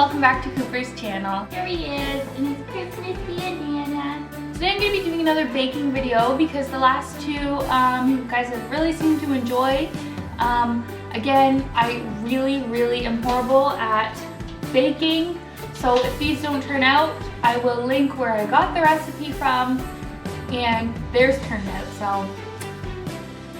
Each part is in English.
welcome back to Cooper's channel. Here he is in his Christmas banana. Today I'm going to be doing another baking video because the last two you guys have really seemed to enjoy. Again, I really am horrible at baking, so if these don't turn out, I will link where I got the recipe from, and theirs turned out, so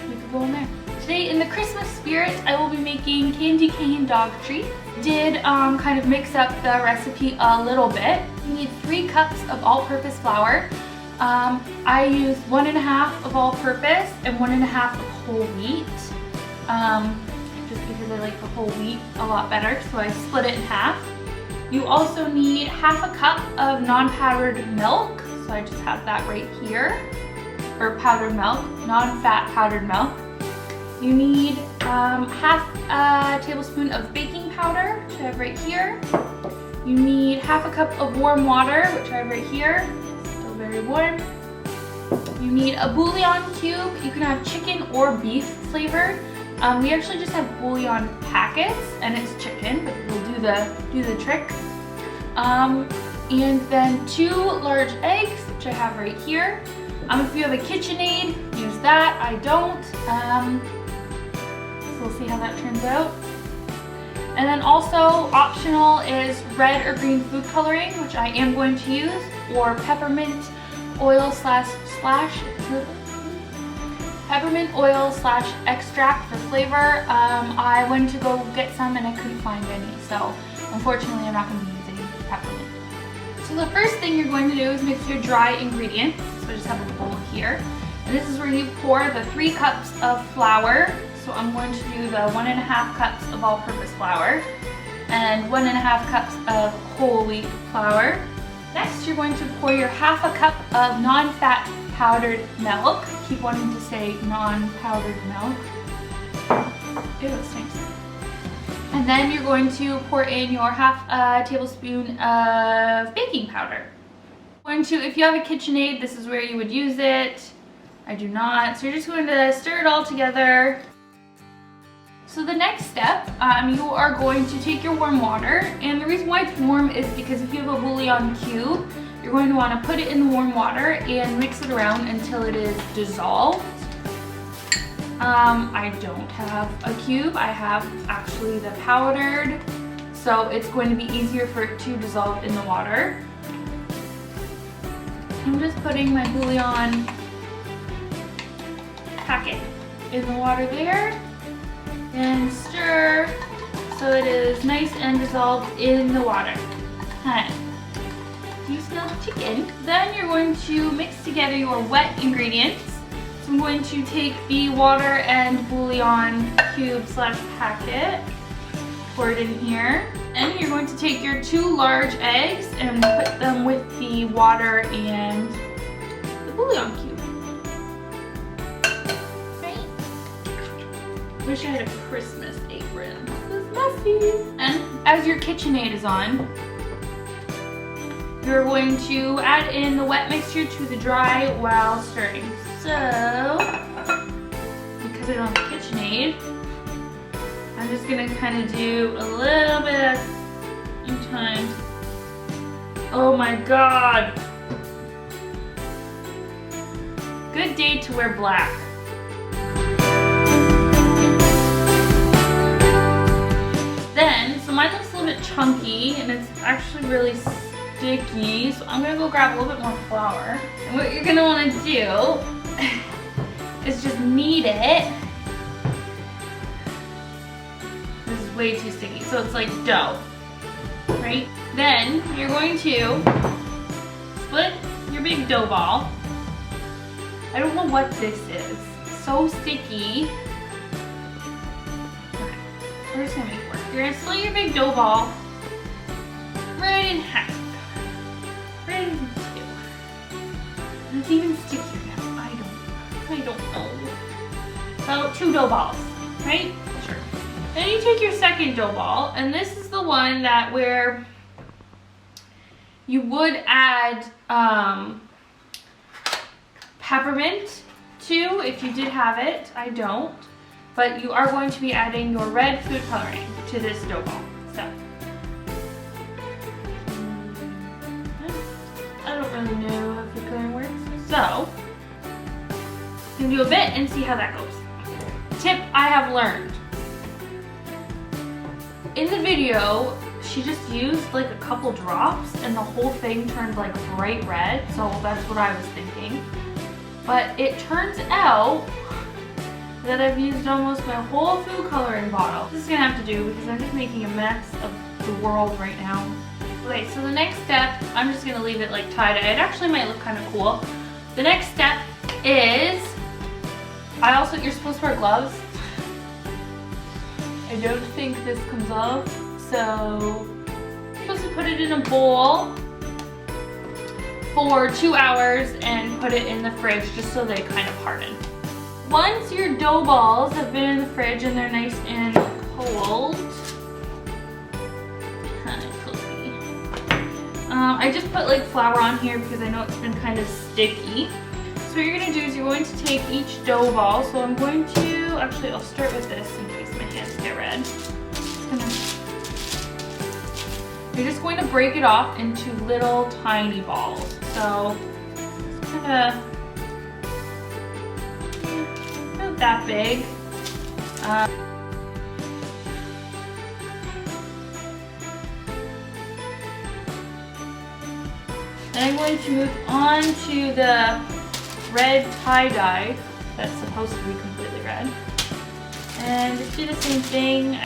we could go in there. Today, in the Christmas spirit, I will be making candy cane dog treats. Did kind of mix up the recipe a little bit. You need 3 cups of all-purpose flour. I used 1.5 of all-purpose and 1.5 of whole wheat. Just because I like the whole wheat a lot better, so I split it in half. You also need 1/2 cup of non-powdered milk, so I just have that right here, or powdered milk, non-fat powdered milk. You need 1/2 tablespoon of baking powder, which I have right here. You need 1/2 cup of warm water, which I have right here, still very warm. You need a bouillon cube. You can have chicken or beef flavored. We actually just have bouillon packets, and it's chicken, but we'll do the trick. And then 2 large eggs, which I have right here. If you have a KitchenAid, use that. I don't. So we'll see how that turns out. And then also optional is red or green food coloring, which I am going to use, or peppermint oil peppermint oil / extract for flavor. I went to go get some and I couldn't find any, so unfortunately I'm not going to be using peppermint. So the first thing you're going to do is mix your dry ingredients. So I just have a bowl here, and this is where you pour the 3 cups of flour. So I'm going to do the 1.5 cups of all-purpose flour and 1.5 cups of whole wheat flour. Next, you're going to pour your 1/2 cup of non-fat powdered milk. Keep wanting to say non-powdered milk. Ew, it stinks. And then you're going to pour in your 1/2 tablespoon of baking powder. If you have a KitchenAid, this is where you would use it. I do not. So you're just going to stir it all together. So the next step, you are going to take your warm water, and the reason why it's warm is because if you have a bouillon cube, you're going to want to put it in the warm water and mix it around until it is dissolved. I don't have a cube, I have actually the powdered, so it's going to be easier for it to dissolve in the water. I'm just putting my bouillon packet in the water there and stir so it is nice and dissolved in the water. Hi. Do you smell chicken? Then you're going to mix together your wet ingredients. So I'm going to take the water and bouillon cube / packet, pour it in here. And you're going to take your 2 large eggs and put them with the water and the bouillon cube. Right? Wish I had a Christmas apron. This is messy. And as your KitchenAid is on, you're going to add in the wet mixture to the dry while stirring. So, because I don't have a KitchenAid, I'm just gonna kind of do a little bit at a time. Oh my god! Good day to wear black. Then, so mine looks a little bit chunky, and it's actually really sticky, so I'm gonna go grab a little bit more flour. And what you're gonna wanna do is just knead it. This is way too sticky, so it's like dough, right? Then you're going to split your big dough ball. I don't know what this is. It's so sticky. Okay, we're just gonna make it work. You're gonna split your big dough ball right in half. Right in 2. And it's even stickier now. I don't know. So 2 dough balls, right? Sure. Then you take your second dough ball, and this is the one that where you would add peppermint to if you did have it. I don't. But you are going to be adding your red food coloring to this dough ball. So really know how food coloring works. So, I'm gonna do a bit and see how that goes. Tip I have learned. In the video, she just used like a couple drops and the whole thing turned like bright red, so that's what I was thinking. But it turns out that I've used almost my whole food coloring bottle. This is gonna have to do because I'm just making a mess of the world right now. Okay, so the next step, I'm just gonna leave it like tie-dye. It actually might look kind of cool. The next step is, you're supposed to wear gloves. I don't think this comes off, so you're supposed to put it in a bowl for 2 hours and put it in the fridge just so they kind of harden. Once your dough balls have been in the fridge and they're nice and cold, I just put like flour on here because I know it's been kind of sticky. So what you're gonna do is you're going to take each dough ball. So I'm going to, actually I'll start with this in case my hands get red. You're just going to break it off into little tiny balls. So it's kind of not that big. Then I'm going to move on to the red tie-dye that's supposed to be completely red. And just do the same thing.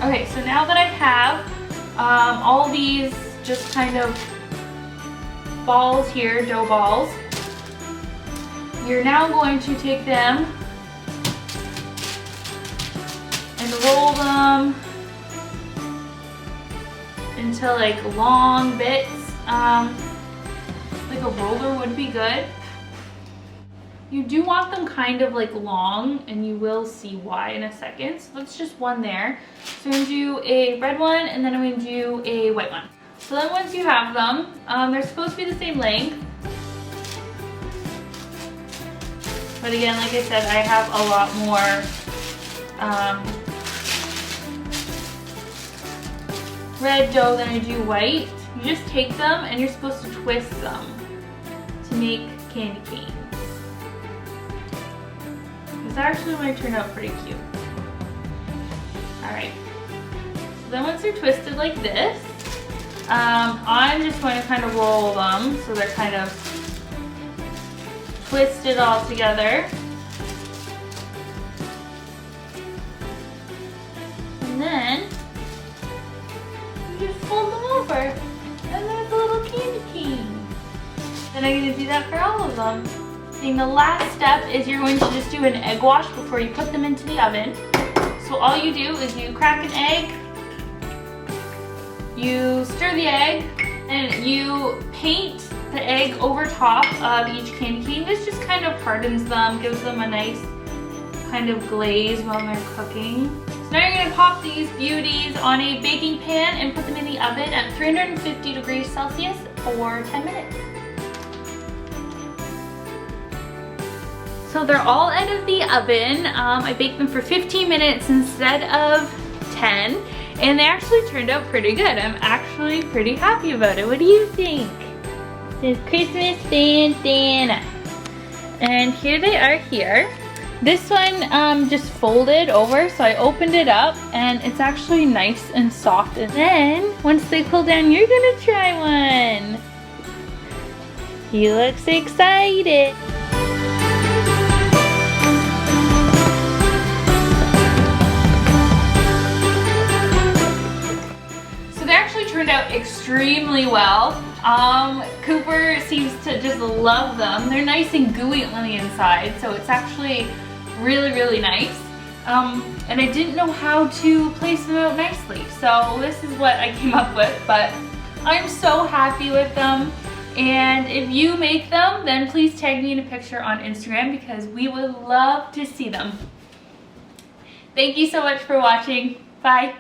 Okay, so now that I have all these just kind of balls here, dough balls, you're now going to take them and roll them into like long bits. Like a roller would be good. You do want them kind of like long, and you will see why in a second. So that's just one there. So I'm gonna do a red one and then I'm gonna do a white one. So then once you have them, they're supposed to be the same length. But again, like I said, I have a lot more red dough than I do white. You just take them and you're supposed to twist them to make candy canes. This actually might turn out pretty cute. Alright, so then once they're twisted like this, I'm just going to kind of roll them so they're kind of twisted all together. And then you just fold them over and there's a little candy cane. Then I'm going to do that for all of them. And the last step is you're going to just do an egg wash before you put them into the oven. So all you do is you crack an egg, you stir the egg, and you paint the egg over top of each candy cane. This just kind of hardens them, gives them a nice kind of glaze while they're cooking. So now you're going to pop these beauties on a baking pan and put them in the oven at 350 degrees Celsius for 10 minutes. So they're all out of the oven. I baked them for 15 minutes instead of 10, and they actually turned out pretty good. I'm actually pretty happy about it. What do you think? It says Christmas bandana. And here they are here. This one just folded over, so I opened it up and it's actually nice and soft. And then once they cool down, you're gonna try one. He looks excited. Turned out extremely well. Cooper seems to just love them. They're nice and gooey on the inside, so it's actually really, really nice. And I didn't know how to place them out nicely, so this is what I came up with, but I'm so happy with them. And if you make them, then please tag me in a picture on Instagram because we would love to see them. Thank you so much for watching. Bye.